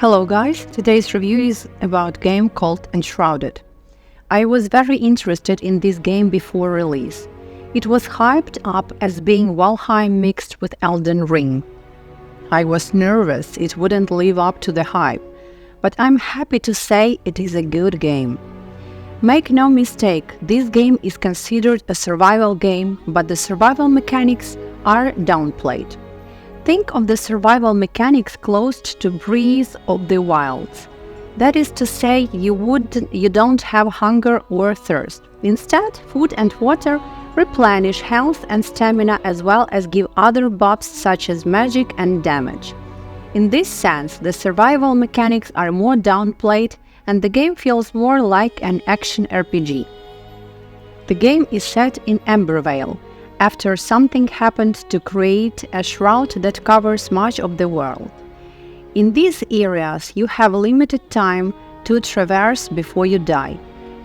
Hello guys, today's review is about a game called Enshrouded. I was very interested in this game before release. It was hyped up as being Valheim mixed with Elden Ring. I was nervous it wouldn't live up to the hype, but I'm happy to say it is a good game. Make no mistake, this game is considered a survival game, but the survival mechanics are downplayed. Think of the survival mechanics close to Breath of the Wilds. That is to say, you don't have hunger or thirst. Instead, food and water replenish health and stamina as well as give other buffs such as magic and damage. In this sense, the survival mechanics are more downplayed and the game feels more like an action RPG. The game is set in Embervale, after something happened to create a shroud that covers much of the world. In these areas, you have limited time to traverse before you die.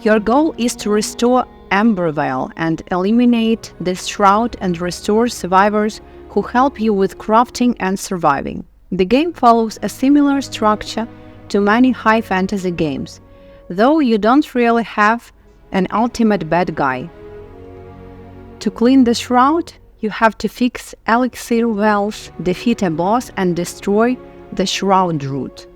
Your goal is to restore Embervale and eliminate the shroud and restore survivors who help you with crafting and surviving. The game follows a similar structure to many high fantasy games, though you don't really have an ultimate bad guy. To clean the shroud, you have to fix elixir wells, defeat a boss and destroy the shroud root.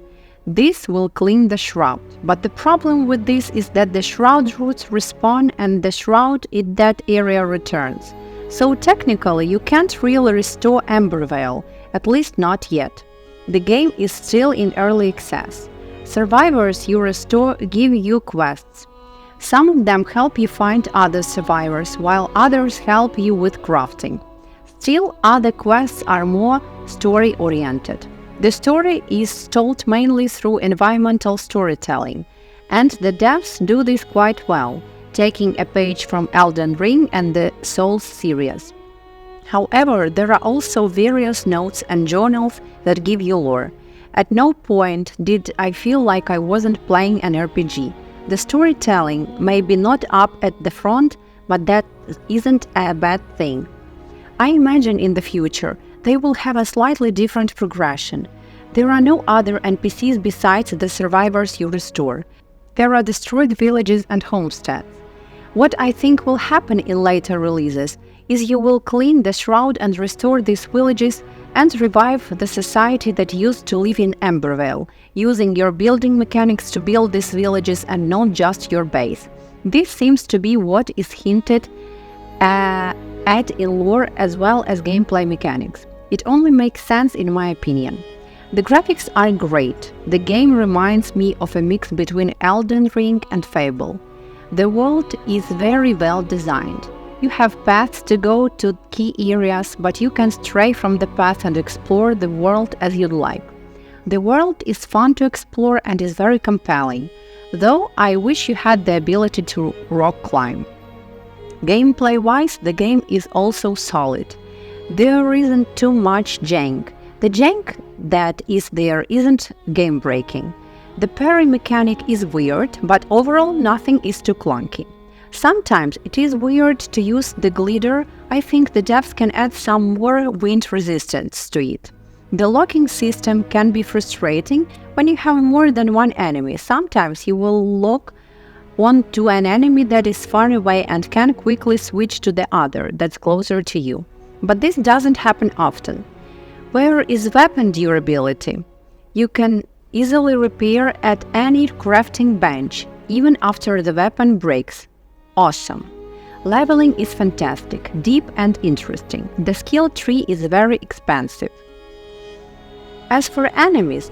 This will clean the shroud, but the problem with this is that the shroud roots respawn and the shroud in that area returns. So technically you can't really restore Embervale, at least not yet. The game is still in early access. Survivors you restore give you quests. Some of them help you find other survivors, while others help you with crafting. Still, other quests are more story-oriented. The story is told mainly through environmental storytelling, and the devs do this quite well, taking a page from Elden Ring and the Souls series. However, there are also various notes and journals that give you lore. At no point did I feel like I wasn't playing an RPG. The storytelling may be not up at the front, but that isn't a bad thing. I imagine in the future they will have a slightly different progression. There are no other NPCs besides the survivors you restore. There are destroyed villages and homesteads. What I think will happen in later releases is you will clean the shroud and restore these villages and revive the society that used to live in Embervale, using your building mechanics to build these villages and not just your base. This seems to be what is hinted at in lore as well as gameplay mechanics. It only makes sense in my opinion. The graphics are great. The game reminds me of a mix between Elden Ring and Fable. The world is very well designed. You have paths to go to key areas, but you can stray from the path and explore the world as you'd like. The world is fun to explore and is very compelling, though I wish you had the ability to rock climb. Gameplay-wise, the game is also solid. There isn't too much jank. The jank that is there isn't game-breaking. The parry mechanic is weird, but overall nothing is too clunky. Sometimes it is weird to use the glider. I think the devs can add some more wind resistance to it. The locking system can be frustrating when you have more than one enemy. Sometimes you will lock onto an enemy that is far away and can quickly switch to the other that's closer to you. But this doesn't happen often. Where is weapon durability? You can easily repair at any crafting bench, even after the weapon breaks. Awesome. Leveling is fantastic, deep and interesting. The skill tree is very expansive. As for enemies,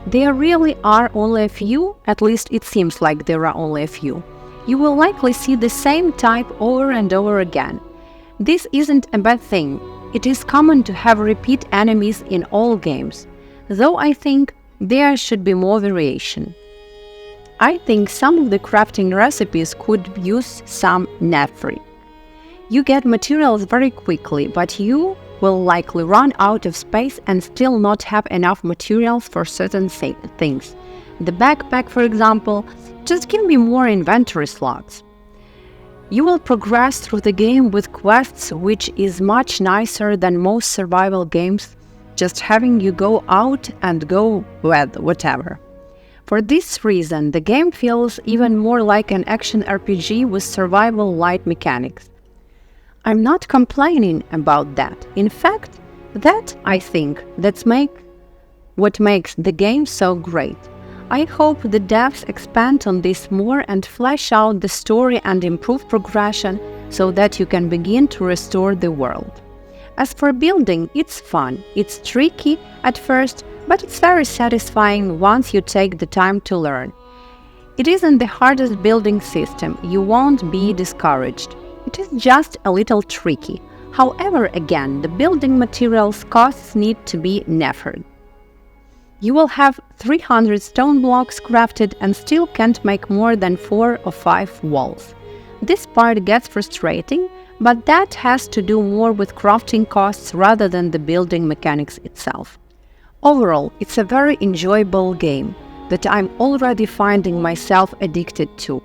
there really are only a few, at least it seems like there are only a few. You will likely see the same type over and over again. This isn't a bad thing. It is common to have repeat enemies in all games, though I think there should be more variation. I think some of the crafting recipes could use some nerfing. You get materials very quickly, but you will likely run out of space and still not have enough materials for certain things. The backpack, for example, just give me more inventory slots. You will progress through the game with quests, which is much nicer than most survival games just having you go out and go with whatever. For this reason, the game feels even more like an action RPG with survival-light mechanics. I'm not complaining about that. In fact, I think that's what makes the game so great. I hope the devs expand on this more and flesh out the story and improve progression so that you can begin to restore the world. As for building, it's fun. It's tricky at first, but it's very satisfying once you take the time to learn. It isn't the hardest building system. You won't be discouraged. It is just a little tricky. However, again, the building materials costs need to be neathered. You will have 300 stone blocks crafted and still can't make more than 4 or 5 walls. This part gets frustrating, but that has to do more with crafting costs rather than the building mechanics itself. Overall, it's a very enjoyable game that I'm already finding myself addicted to.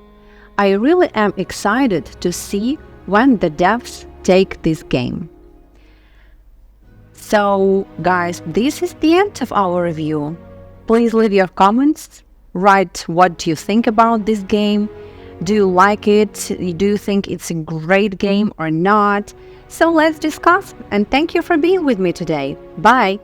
I really am excited to see when the devs take this game. So, guys, this is the end of our review. Please leave your comments. Write what you think about this game. Do you like it? Do you think it's a great game or not? So let's discuss, and thank you for being with me today. Bye!